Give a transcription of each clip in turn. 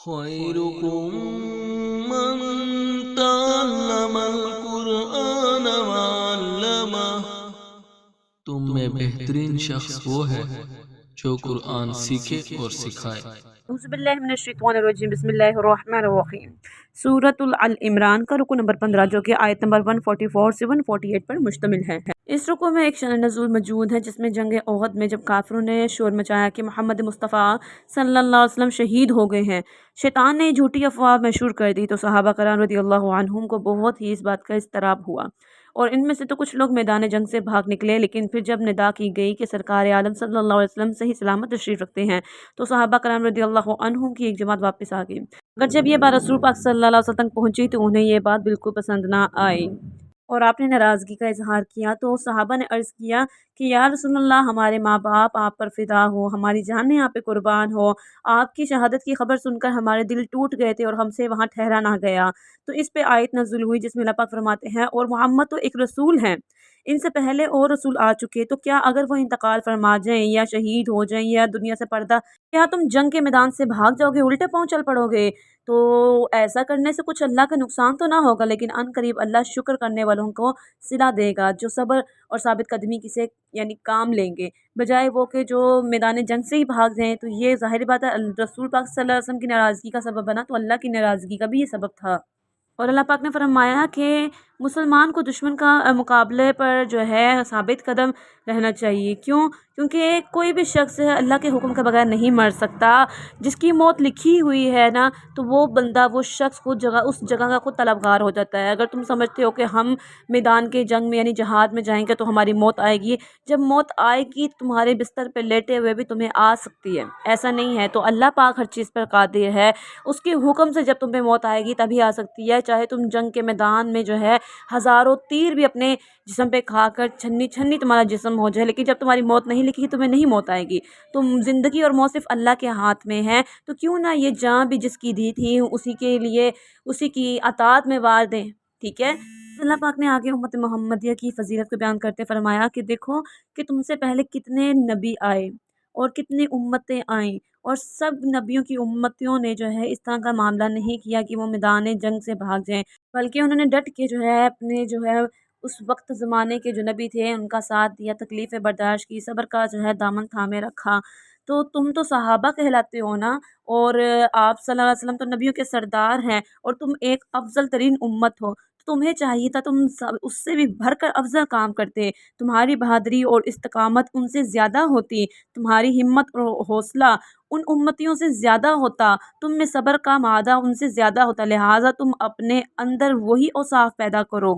خيركم من تعلم القرآن وعلمه۔ تم میں بہترین شخص وہ ہے جو قرآن سیکھے اور سکھائے۔ اعوذ باللہ من الشیطان الرجیم، بسم اللہ الرحمن الرحیم۔ سورۃ العمران کا رکو نمبر 15 جو کہ آیت نمبر 144 سے 148 پر مشتمل ہے۔ اس رکو میں ایک شان نزول موجود ہے جس میں جنگ احد میں جب کافروں نے شور مچایا کہ محمد مصطفیٰ صلی اللہ علیہ وسلم شہید ہو گئے ہیں، شیطان نے جھوٹی افواہ مشہور کر دی تو صحابہ کرام رضی اللہ عنہم کو بہت ہی اس بات کا اضطراب ہوا، اور ان میں سے تو کچھ لوگ میدان جنگ سے بھاگ نکلے، لیکن پھر جب ندا کی گئی کہ سرکار عالم صلی اللہ علیہ وسلم صحیح سلامت تشریف رکھتے ہیں تو صحابہ کرام رضی اللہ عنہم کی ایک جماعت واپس آ گئی، مگر جب یہ بات رسول پاک صلی اللہ علیہ وسلم تک پہنچی تو انہیں یہ بات بالکل پسند نہ آئی اور آپ نے ناراضگی کا اظہار کیا۔ تو صحابہ نے عرض کیا کہ یا رسول اللہ، ہمارے ماں باپ آپ پر فدا ہو، ہماری جانیں آپ پہ قربان ہو، آپ کی شہادت کی خبر سن کر ہمارے دل ٹوٹ گئے تھے اور ہم سے وہاں ٹھہرا نہ گیا۔ تو اس پہ آیت نازل ہوئی جس میں اللہ پاک فرماتے ہیں اور محمد تو ایک رسول ہیں، ان سے پہلے اور رسول آ چکے، تو کیا اگر وہ انتقال فرما جائیں یا شہید ہو جائیں یا دنیا سے پردہ، کیا تم جنگ کے میدان سے بھاگ جاؤ گے، الٹے پاؤں چل پڑو گے؟ تو ایسا کرنے سے کچھ اللہ کا نقصان تو نہ ہوگا، لیکن ان قریب اللہ شکر کرنے والوں کو صلہ دے گا جو صبر اور ثابت قدمی سے یعنی کام لیں گے، بجائے وہ کہ جو میدان جنگ سے ہی بھاگ جائیں۔ تو یہ ظاہر بات ہے رسول پاک صلی اللہ علیہ وسلم کی ناراضگی کا سبب بنا، تو اللہ کی ناراضگی کا بھی یہ سبب تھا۔ اور اللہ پاک نے فرمایا کہ مسلمان کو دشمن کا مقابلے پر جو ہے ثابت قدم رہنا چاہیے۔ کیونکہ کوئی بھی شخص اللہ کے حکم کے بغیر نہیں مر سکتا، جس کی موت لکھی ہوئی ہے نا، تو وہ بندہ وہ شخص خود اس جگہ کا خود طلبگار ہو جاتا ہے۔ اگر تم سمجھتے ہو کہ ہم میدان کے جنگ میں یعنی جہاد میں جائیں گے تو ہماری موت آئے گی، جب موت آئے گی تمہارے بستر پہ لیٹے ہوئے بھی تمہیں آ سکتی ہے، ایسا نہیں ہے۔ تو اللہ پاک ہر چیز پر قادر ہے، اس کے حکم سے جب تمہیں موت آئے گی تبھی آ سکتی ہے، چاہے تم جنگ کے میدان میں جو ہے ہزاروں تیر بھی اپنے جسم پہ کھا کر چھنی چھنی تمہارا جسم ہو جائے، لیکن جب تمہاری موت نہیں لکھی تمہیں نہیں موت آئے گی۔ تو زندگی اور موت صرف اللہ کے ہاتھ میں ہے، تو کیوں نہ یہ جان بھی جس کی دی تھی اسی کے لیے اسی کی اطاعت میں وار دیں، ٹھیک ہے۔ اللہ پاک نے آگے امت محمدیہ کی فضیلت کو بیان کرتے فرمایا کہ دیکھو کہ تم سے پہلے کتنے نبی آئے اور کتنی امتیں آئیں، اور سب نبیوں کی امتیوں نے جو ہے اس طرح کا معاملہ نہیں کیا کہ وہ میدان جنگ سے بھاگ جائیں، بلکہ انہوں نے ڈٹ کے جو ہے اپنے جو ہے اس وقت زمانے کے جو نبی تھے ان کا ساتھ دیا، تکلیفیں برداشت کی، صبر کا جو ہے دامن تھامے رکھا۔ تو تم تو صحابہ کہلاتے ہو نا، اور آپ صلی اللہ علیہ وسلم تو نبیوں کے سردار ہیں اور تم ایک افضل ترین امت ہو، تو تمہیں چاہیے تھا تم اس سے بھی بڑھ کر افضل کام کرتے، تمہاری بہادری اور استقامت ان سے زیادہ ہوتی، تمہاری ہمت اور حوصلہ ان امتیوں سے زیادہ ہوتا، تم میں صبر کا مادہ ان سے زیادہ ہوتا، لہٰذا تم اپنے اندر وہی اوصاف پیدا کرو۔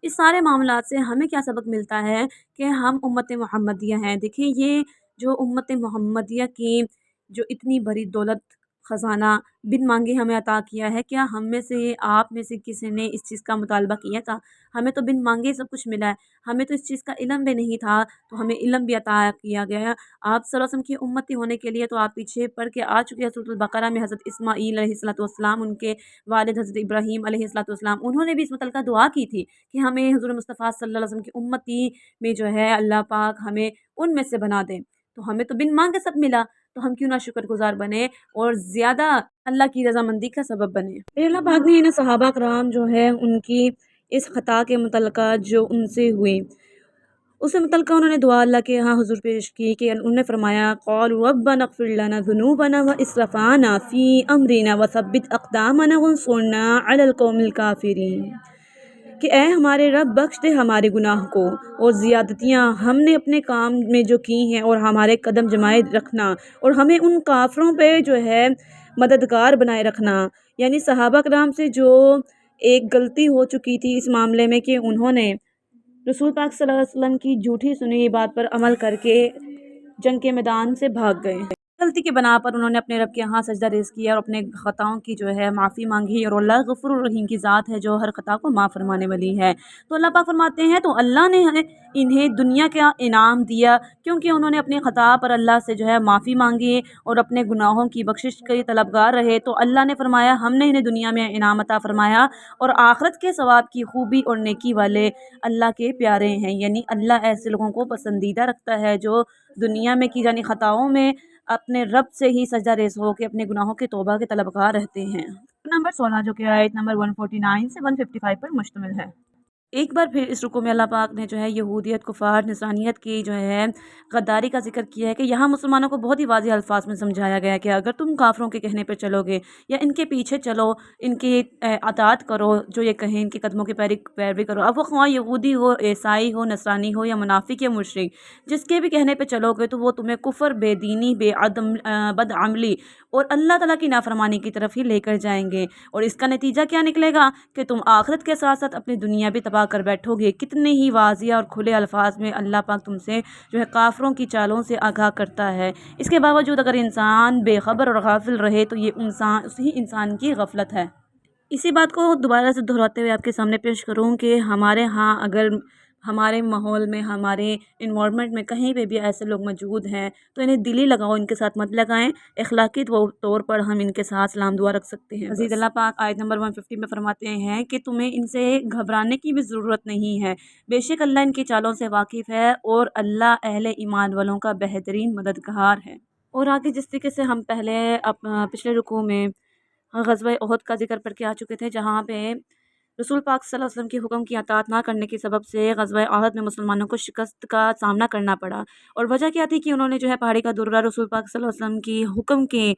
اس سارے معاملات سے ہمیں کیا سبق ملتا ہے کہ ہم امت محمدیہ ہیں۔ دیکھیں یہ جو امت محمدیہ کی جو اتنی بڑی دولت خزانہ بن مانگے ہمیں عطا کیا ہے، کیا ہم میں سے آپ میں سے کسی نے اس چیز کا مطالبہ کیا تھا؟ ہمیں تو بن مانگے سب کچھ ملا ہے، ہمیں تو اس چیز کا علم بھی نہیں تھا تو ہمیں علم بھی عطا کیا گیا ہے۔ آپ صلی اللہ علیہ وسلم کی امتی ہونے کے لیے تو آپ پیچھے پڑھ کے آ چکے ہیں، سورۃ البقرہ میں حضرت اسماعیل علیہ السلام، ان کے والد حضرت ابراہیم علیہ السلام، انہوں نے بھی اس متعلقہ دعا کی تھی کہ ہمیں حضور مصطفیٰ صلی اللہ علیہ وسلم کی امتی میں جو ہے اللہ پاک ہمیں ان میں سے بنا دیں، تو ہمیں تو بن مانگے سب ملا، تو ہم کیوں نہ شکر گزار بنے اور زیادہ اللہ کی رضامندی کا سبب بنے۔ پھر اللہ پاک نے انہیں صحابہ کرام جو ہے ان کی اس خطا کے متعلقہ جو ان سے ہوئی اس سے متعلقہ انہوں نے دعا اللہ کے ہاں حضور پیش کی کہ انہوں نے فرمایا قالوا ربنا اغفر لنا ذنوبنا واسرافنا فی امرنا وثبت اقدامنا وانصرنا علی القوم الکافرین، کہ اے ہمارے رب بخش دے ہمارے گناہ کو اور زیادتیاں ہم نے اپنے کام میں جو کی ہیں، اور ہمارے قدم جمائے رکھنا اور ہمیں ان کافروں پہ جو ہے مددگار بنائے رکھنا۔ یعنی صحابہ کرام سے جو ایک غلطی ہو چکی تھی اس معاملے میں کہ انہوں نے رسول پاک صلی اللہ علیہ وسلم کی جھوٹی سنی ہوئی بات پر عمل کر کے جنگ کے میدان سے بھاگ گئے، غلطی کی بنا پر انہوں نے اپنے رب کے ہاں سجدہ ریز کیا اور اپنے خطاؤں کی جو ہے معافی مانگی، اور اللہ غفور الرحیم کی ذات ہے جو ہر خطا کو معاف فرمانے والی ہے۔ تو اللہ پاک فرماتے ہیں تو اللہ نے انہیں دنیا کا انعام دیا کیونکہ انہوں نے اپنی خطا پر اللہ سے جو ہے معافی مانگی اور اپنے گناہوں کی بخشش کے طلبگار رہے، تو اللہ نے فرمایا ہم نے انہیں دنیا میں انعام عطا فرمایا، اور آخرت کے ثواب کی خوبی اور نیکی والے اللہ کے پیارے ہیں۔ یعنی اللہ ایسے لوگوں کو پسندیدہ رکھتا ہے جو دنیا میں کی جانی خطاؤں میں اپنے رب سے ہی سجدہ ریز ہو کے اپنے گناہوں کے توبہ کے طلبگار رہتے ہیں۔ نمبر 16 جو کہ آیت نمبر 149 سے 155 پر مشتمل ہے۔ ایک بار پھر اس رکوع میں اللہ پاک نے جو ہے یہودیت، کفار، نصرانیت کی جو ہے غداری کا ذکر کیا ہے کہ یہاں مسلمانوں کو بہت ہی واضح الفاظ میں سمجھایا گیا ہے کہ اگر تم کافروں کے کہنے پہ چلو گے یا ان کے پیچھے چلو، ان کی اطاعت کرو، جو یہ کہیں ان کے قدموں کی پیروی کرو، اب وہ خواہ یہودی ہو، عیسائی ہو، نصرانی ہو یا منافق یا مشرک، جس کے بھی کہنے پہ چلو گے تو وہ تمہیں کفر، بے دینی، بد عملی اور اللہ تعالیٰ کی نافرمانی کی طرف ہی لے کر جائیں گے، اور اس کا نتیجہ کیا نکلے گا کہ تم آخرت کے ساتھ ساتھ اپنی دنیا بھی تباہ کر بیٹھو گے۔ کتنے ہی واضح اور کھلے الفاظ میں اللہ پاک تم سے جو ہے کافروں کی چالوں سے آگاہ کرتا ہے۔ اس کے باوجود اگر انسان بے خبر اور غافل رہے تو یہ اسی انسان کی غفلت ہے۔ اسی بات کو دوبارہ سے دہراتے ہوئے آپ کے سامنے پیش کروں کہ ہمارے ہاں اگر ہمارے ماحول میں، ہمارے انوائرمنٹ میں کہیں پہ بھی ایسے لوگ موجود ہیں تو انہیں دلی لگاؤ، ان کے ساتھ مت لگائیں۔ اخلاقی طور پر ہم ان کے ساتھ سلام دعا رکھ سکتے ہیں۔ مزید اللہ پاک آیت نمبر 150 میں فرماتے ہیں کہ تمہیں ان سے گھبرانے کی بھی ضرورت نہیں ہے، بے شک اللہ ان کی چالوں سے واقف ہے اور اللہ اہل ایمان والوں کا بہترین مددگار ہے۔ اور آگے جس طریقے سے ہم پچھلے رکوع میں غزوہ احد کا ذکر کر کے آ چکے تھے، جہاں پہ رسول پاک صلی اللہ علیہ وسلم کے حکم کی اطاعت نہ کرنے کے سبب سے غزوہ احد میں مسلمانوں کو شکست کا سامنا کرنا پڑا، اور وجہ کیا تھی کہ انہوں نے جو ہے پہاڑی کا درہ رسول پاک صلی اللہ علیہ وسلم کی حکم کے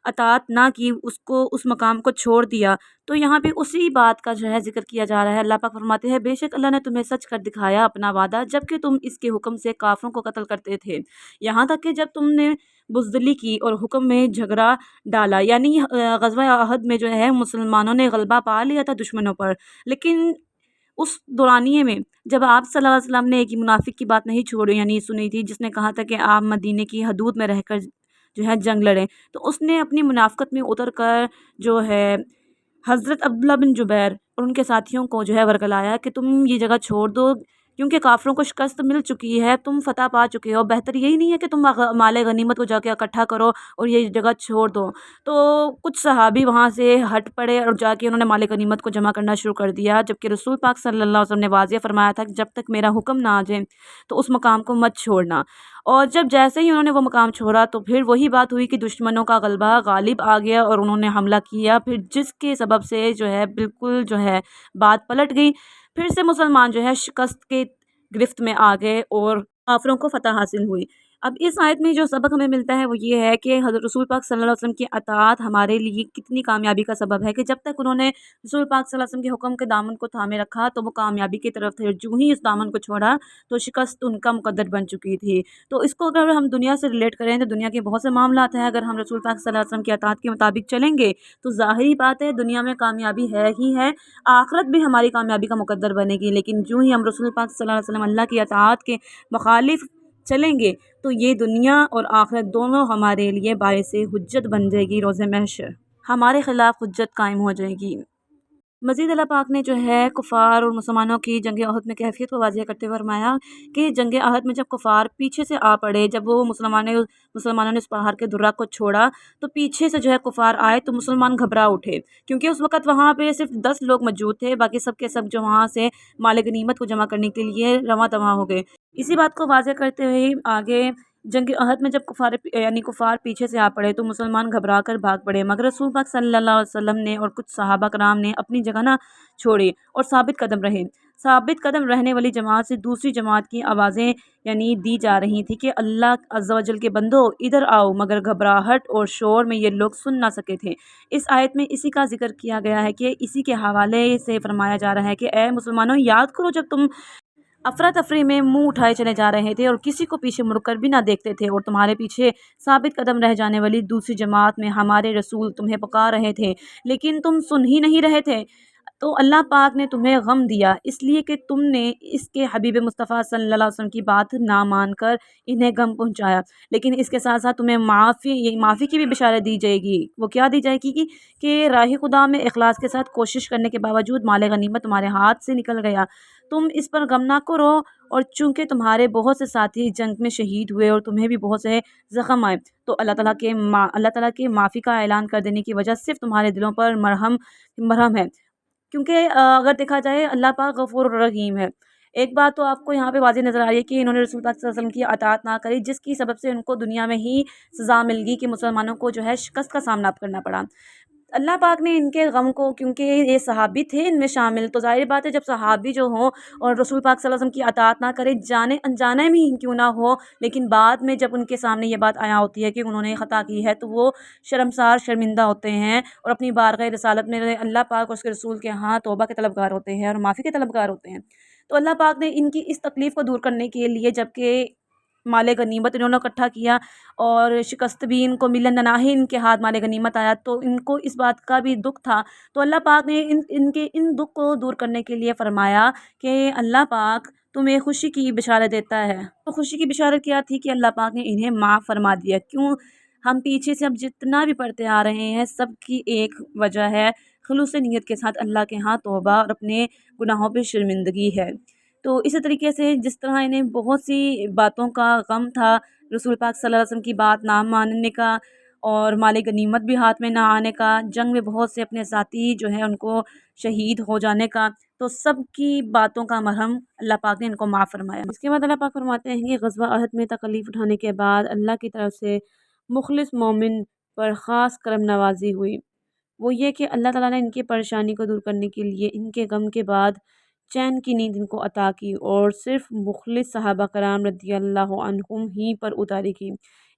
اطاعت نہ کی، اس مقام کو چھوڑ دیا۔ تو یہاں پہ اسی بات کا جو ہے ذکر کیا جا رہا ہے۔ اللہ پاک فرماتے ہیں بے شک اللہ نے تمہیں سچ کر دکھایا اپنا وعدہ جبکہ تم اس کے حکم سے کافروں کو قتل کرتے تھے، یہاں تک کہ جب تم نے بزدلی کی اور حکم میں جھگڑا ڈالا، یعنی غزوہ احد میں جو ہے مسلمانوں نے غلبہ پا لیا تھا دشمنوں پر، لیکن اس دورانیے میں جب آپ صلی اللہ علیہ وسلم نے ایک منافق کی بات نہیں چھوڑی، یعنی سنی تھی، جس نے کہا تھا کہ آپ مدینے کی حدود میں رہ کر جو ہے جنگ لڑیں، تو اس نے اپنی منافقت میں اتر کر جو ہے حضرت عبداللہ بن جبیر اور ان کے ساتھیوں کو جو ہے ورگلایا کہ تم یہ جگہ چھوڑ دو کیونکہ کافروں کو شکست مل چکی ہے، تم فتح پا چکے ہو، بہتر یہی نہیں ہے کہ تم مال غنیمت کو جا کے اکٹھا کرو اور یہ جگہ چھوڑ دو۔ تو کچھ صحابی وہاں سے ہٹ پڑے اور جا کے انہوں نے مال غنیمت کو جمع کرنا شروع کر دیا، جبکہ رسول پاک صلی اللہ علیہ وسلم نے واضح فرمایا تھا کہ جب تک میرا حکم نہ آ جائے تو اس مقام کو مت چھوڑنا۔ اور جب جیسے ہی انہوں نے وہ مقام چھوڑا تو پھر وہی بات ہوئی کہ دشمنوں کا غلبہ غالب آ گیا اور انہوں نے حملہ کیا، پھر جس کے سبب سے جو ہے بالکل جو ہے بات پلٹ گئی، پھر سے مسلمان جو ہے شکست کے گرفت میں آ گئے اور کافروں کو فتح حاصل ہوئی۔ اب اس آیت میں جو سبق ہمیں ملتا ہے وہ یہ ہے کہ حضرت رسول پاک صلی اللہ علیہ وسلم کی اطاعت ہمارے لیے کتنی کامیابی کا سبب ہے، کہ جب تک انہوں نے رسول پاک صلی اللہ علیہ وسلم کے حکم کے دامن کو تھامے رکھا تو وہ کامیابی کی طرف تھے، جو ہی اس دامن کو چھوڑا تو شکست ان کا مقدر بن چکی تھی۔ تو اس کو اگر ہم دنیا سے ریلیٹ کریں تو دنیا کے بہت سے معاملات ہیں، اگر ہم رسول پاک صلی اللہ علیہ وسلم کی اطاعت کے مطابق چلیں گے تو ظاہری بات ہے دنیا میں کامیابی ہے ہی ہے، آخرت بھی ہماری کامیابی کا مقدر بنے گی، لیکن جو ہی ہم رسول پاک صلی اللہ علیہ وسلم اللہ کی اطاعت کے مخالف چلیں گے تو یہ دنیا اور آخرت دونوں ہمارے لیے باعث حجت بن جائے گی، روز محشر ہمارے خلاف حجت قائم ہو جائے گی۔ مزید اللہ پاک نے جو ہے کفار اور مسلمانوں کی جنگ احد میں کیفیت کو واضح کرتے ہوئے فرمایا کہ جنگ احد میں جب کفار پیچھے سے آ پڑے، جب وہ مسلمانوں نے اس پہاڑ کے درہ کو چھوڑا تو پیچھے سے جو ہے کفار آئے تو مسلمان گھبرا اٹھے، کیونکہ اس وقت وہاں پہ صرف 10 لوگ موجود تھے، باقی سب کے سب جو وہاں سے مال غنیمت کو جمع کرنے کے لیے رواں دواں ہو گئے۔ اسی بات کو واضح کرتے ہوئے آگے جنگ احد میں جب کفار پیچھے سے آ پڑے تو مسلمان گھبرا کر بھاگ پڑے، مگر رسول پاک صلی اللہ علیہ وسلم نے اور کچھ صحابہ کرام نے اپنی جگہ نہ چھوڑی اور ثابت قدم رہے۔ ثابت قدم رہنے والی جماعت سے دوسری جماعت کی آوازیں یعنی دی جا رہی تھی کہ اللہ عز و جل کے بندو ادھر آؤ، مگر گھبراہٹ اور شور میں یہ لوگ سن نہ سکے تھے۔ اس آیت میں اسی کا ذکر کیا گیا ہے کہ اسی کے حوالے سے فرمایا جا رہا ہے کہ اے مسلمانوں یاد کرو جب تم افراتفری میں منہ اٹھائے چلے جا رہے تھے اور کسی کو پیچھے مڑ کر بھی نہ دیکھتے تھے، اور تمہارے پیچھے ثابت قدم رہ جانے والی دوسری جماعت میں ہمارے رسول تمہیں پکار رہے تھے لیکن تم سن ہی نہیں رہے تھے، تو اللہ پاک نے تمہیں غم دیا اس لیے کہ تم نے اس کے حبیب مصطفیٰ صلی اللہ علیہ وسلم کی بات نہ مان کر انہیں غم پہنچایا، لیکن اس کے ساتھ ساتھ تمہیں معافی کی بھی بشارت دی جائے گی۔ وہ کیا دی جائے گی کہ راہ خدا میں اخلاص کے ساتھ کوشش کرنے کے باوجود مال غنیمت تمہارے ہاتھ سے نکل گیا، تم اس پر غم نہ کرو، اور چونکہ تمہارے بہت سے ساتھی جنگ میں شہید ہوئے اور تمہیں بھی بہت سے زخم آئے تو اللہ تعالیٰ کے معافی کا اعلان کر دینے کی وجہ صرف تمہارے دلوں پر مرہم ہے، کیونکہ اگر دیکھا جائے اللہ پاک غفور الرحیم ہے، ایک بات تو آپ کو یہاں پہ واضح نظر آ رہی ہے کہ انہوں نے رسول پاک صلی اللہ علیہ وسلم کی اطاعت نہ کری، جس کی سبب سے ان کو دنیا میں ہی سزا مل گئی کہ مسلمانوں کو جو ہے شکست کا سامنا کرنا پڑا۔ اللہ پاک نے ان کے غم کو، کیونکہ یہ صحابی تھے ان میں شامل، تو ظاہر بات ہے جب صحابی جو ہوں اور رسول پاک صلی اللہ علیہ وسلم کی اطاعت نہ کرے، جانے انجانے میں ہی کیوں نہ ہو، لیکن بعد میں جب ان کے سامنے یہ بات آیا ہوتی ہے کہ انہوں نے خطا کی ہے، تو وہ شرمسار شرمندہ ہوتے ہیں اور اپنی بارگاہ رسالت میں اللہ پاک اور اس کے رسول کے ہاں توبہ کے طلبگار ہوتے ہیں اور معافی کے طلبگار ہوتے ہیں۔ تو اللہ پاک نے ان کی اس تکلیف کو دور کرنے کے لیے، جبکہ مال غنیمت انہوں نے اکٹھا کیا اور شکست بھی ان کو ملن نہ ہی ان کے ہاتھ مال غنیمت آیا، تو ان کو اس بات کا بھی دکھ تھا، تو اللہ پاک نے ان کے ان دکھ کو دور کرنے کے لیے فرمایا کہ اللہ پاک تمہیں خوشی کی بشارت دیتا ہے۔ تو خوشی کی بشارت کیا تھی کہ اللہ پاک نے انہیں معاف فرما دیا۔ کیوں؟ ہم پیچھے سے اب جتنا بھی پڑھتے آ رہے ہیں، سب کی ایک وجہ ہے خلوص نیت کے ساتھ اللہ کے ہاں توبہ اور اپنے گناہوں پہ شرمندگی ہے۔ تو اسی طریقے سے جس طرح انہیں بہت سی باتوں کا غم تھا، رسول پاک صلی اللہ علیہ وسلم کی بات نہ ماننے کا اور مال غنیمت بھی ہاتھ میں نہ آنے کا، جنگ میں بہت سے اپنے ساتھی جو ہے ان کو شہید ہو جانے کا، تو سب کی باتوں کا مرہم اللہ پاک نے ان کو معاف فرمایا۔ اس کے بعد اللہ پاک فرماتے ہیں کہ غزوہ احد میں تکلیف اٹھانے کے بعد اللہ کی طرف سے مخلص مومن پر خاص کرم نوازی ہوئی۔ وہ یہ کہ اللہ تعالیٰ نے ان کی پریشانی کو دور کرنے کے لیے ان کے غم کے بعد چین کی نیند ان کو عطا کی اور صرف مخلص صحابہ کرام رضی اللہ عنہم ہی پر اتاری کی۔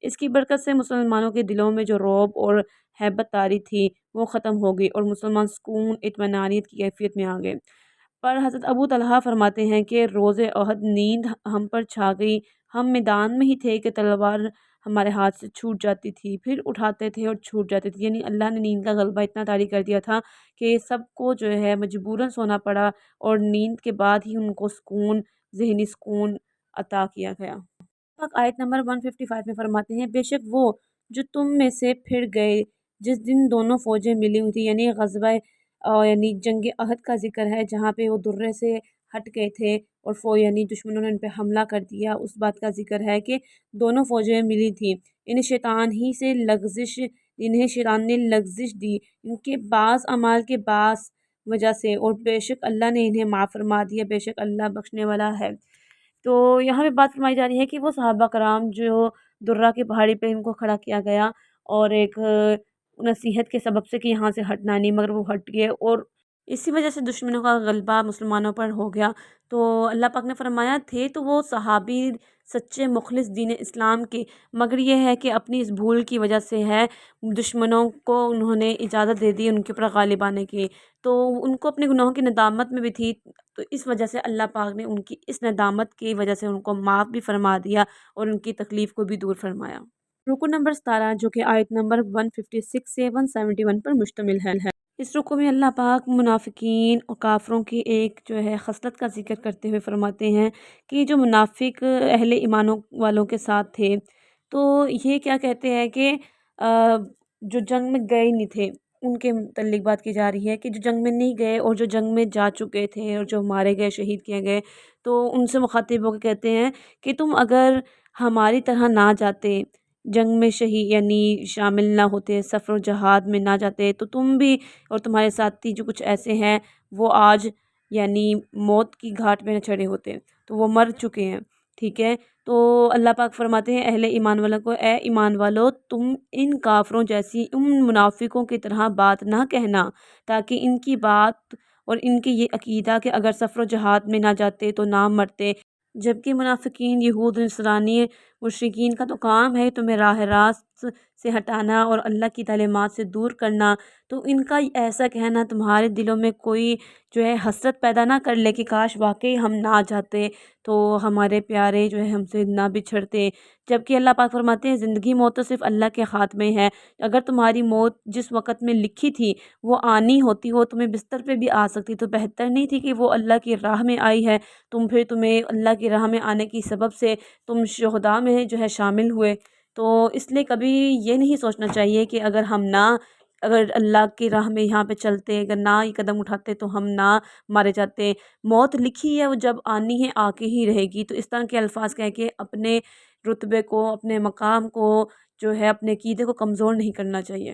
اس کی برکت سے مسلمانوں کے دلوں میں جو رعب اور ہیبت طاری تھی وہ ختم ہو گئی اور مسلمان سکون اطمینانیت کی کیفیت میں آ گئے۔ پر حضرت ابو طلحہ فرماتے ہیں کہ روز احد نیند ہم پر چھا گئی، ہم میدان میں ہی تھے کہ تلوار ہمارے ہاتھ سے چھوٹ جاتی تھی، پھر اٹھاتے تھے اور چھوٹ جاتی تھی، یعنی اللہ نے نیند کا غلبہ اتنا طاری کر دیا تھا کہ سب کو جو ہے مجبوراً سونا پڑا اور نیند کے بعد ہی ان کو سکون، ذہنی سکون عطا کیا گیا۔ پاک آیت نمبر 155 میں فرماتے ہیں، بے شک وہ جو تم میں سے پھر گئے جس دن دونوں فوجیں ملی ہوئی تھی، یعنی غزوہ یعنی جنگ احد کا ذکر ہے، جہاں پہ وہ درے سے ہٹ گئے تھے اور یعنی دشمنوں نے ان پہ حملہ کر دیا، اس بات کا ذکر ہے کہ دونوں فوجیں ملی تھیں، انہیں شیطان نے لغزش دی ان کے بعض اعمال کے بعض وجہ سے، اور بے شک اللہ نے انہیں معاف فرما دیا، بے شک اللہ بخشنے والا ہے۔ تو یہاں پہ بات فرمائی جا رہی ہے کہ وہ صحابہ کرام جو درہ کی پہاڑی پہ ان کو کھڑا کیا گیا اور ایک نصیحت کے سبب سے کہ یہاں سے ہٹنا نہیں، مگر وہ ہٹ گئے اور اسی وجہ سے دشمنوں کا غلبہ مسلمانوں پر ہو گیا۔ تو اللہ پاک نے فرمایا تھے تو وہ صحابی سچے مخلص دین اسلام کے، مگر یہ ہے کہ اپنی اس بھول کی وجہ سے ہے دشمنوں کو انہوں نے اجازت دے دی ان کے اوپر غالب آنے کی، تو ان کو اپنے گناہوں کی ندامت میں بھی تھی، تو اس وجہ سے اللہ پاک نے ان کی اس ندامت کی وجہ سے ان کو معاف بھی فرما دیا اور ان کی تکلیف کو بھی دور فرمایا۔ رکو نمبر 17 جو کہ آیت نمبر 156 سے 171 پر مشتمل ہے۔ اس رکو میں اللہ پاک منافقین اور کافروں کی ایک جو ہے خصلت کا ذکر کرتے ہوئے فرماتے ہیں کہ جو منافق اہل ایمانوں والوں کے ساتھ تھے، تو یہ کیا کہتے ہیں کہ جو جنگ میں گئے نہیں تھے ان کے متعلق بات کی جا رہی ہے کہ جو جنگ میں نہیں گئے اور جو جنگ میں جا چکے تھے اور جو مارے گئے، شہید کیے گئے، تو ان سے مخاطب ہو کے کہتے ہیں کہ تم اگر ہماری طرح نہ جاتے، جنگ میں شہید یعنی شامل نہ ہوتے، سفر و جہاد میں نہ جاتے، تو تم بھی اور تمہارے ساتھی جو کچھ ایسے ہیں وہ آج یعنی موت کی گھاٹ میں نہ چڑھے ہوتے، تو وہ مر چکے ہیں، ٹھیک ہے۔ تو اللہ پاک فرماتے ہیں اہل ایمان والوں کو، اے ایمان والو تم ان کافروں جیسی ان منافقوں کی طرح بات نہ کہنا، تاکہ ان کی بات اور ان کی یہ عقیدہ کہ اگر سفر و جہاد میں نہ جاتے تو نہ مرتے، جبکہ منافقین یہود نصرانی مشرکین کا تو کام ہے تمہیں راہ راست سے ہٹانا اور اللہ کی تعلیمات سے دور کرنا، تو ان کا ایسا کہنا تمہارے دلوں میں کوئی جو ہے حسرت پیدا نہ کر لے کہ کاش واقعی ہم نہ جاتے تو ہمارے پیارے جو ہے ہم سے نہ بچھڑتے، جبکہ اللہ پاک فرماتے ہیں زندگی موت تو صرف اللہ کے ہاتھ میں ہے، اگر تمہاری موت جس وقت میں لکھی تھی وہ آنی ہوتی، وہ تمہیں بستر پہ بھی آ سکتی، تو بہتر نہیں تھی کہ وہ اللہ کی راہ میں آئی ہے، تمہیں اللہ کی راہ میں آنے کی سبب سے تم شہداء میں جو ہے شامل ہوئے، تو اس لیے کبھی یہ نہیں سوچنا چاہیے کہ اگر اللہ کی راہ میں یہاں پہ چلتے، اگر نہ یہ قدم اٹھاتے تو ہم نہ مارے جاتے، موت لکھی ہے وہ جب آنی ہے آ کے ہی رہے گی، تو اس طرح کے الفاظ کہہ کے اپنے رتبے کو، اپنے مقام کو جو ہے اپنے عقیدے کو کمزور نہیں کرنا چاہیے۔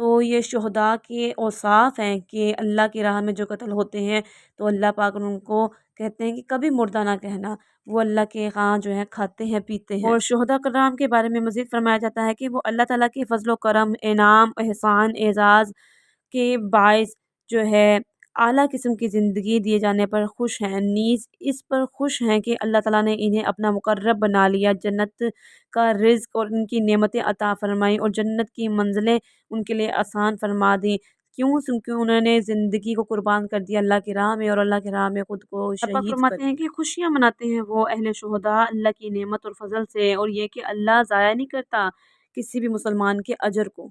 تو یہ شہداء کے اوصاف ہیں کہ اللہ کی راہ میں جو قتل ہوتے ہیں تو اللہ پاک ان کو کہتے ہیں کہ کبھی مردہ نہ کہنا، وہ اللہ کے ہاں جو ہے کھاتے ہیں پیتے ہیں۔ اور شہداء کرام کے بارے میں مزید فرمایا جاتا ہے کہ وہ اللہ تعالیٰ کے فضل و کرم، انعام، احسان، اعزاز کے باعث جو ہے اعلیٰ قسم کی زندگی دیے جانے پر خوش ہیں، نیز اس پر خوش ہیں کہ اللہ تعالیٰ نے انہیں اپنا مقرب بنا لیا، جنت کا رزق اور ان کی نعمتیں عطا فرمائیں اور جنت کی منزلیں ان کے لیے آسان فرما دیں۔ کیونکہ انہوں نے زندگی کو قربان کر دیا اللہ کی راہ میں اور اللہ کی راہ میں خود کو شہید فرماتے ہیں کہ خوشیاں مناتے ہیں وہ اہل شہداء اللہ کی نعمت اور فضل سے، اور یہ کہ اللہ ضائع نہیں کرتا کسی بھی مسلمان کے اجر کو۔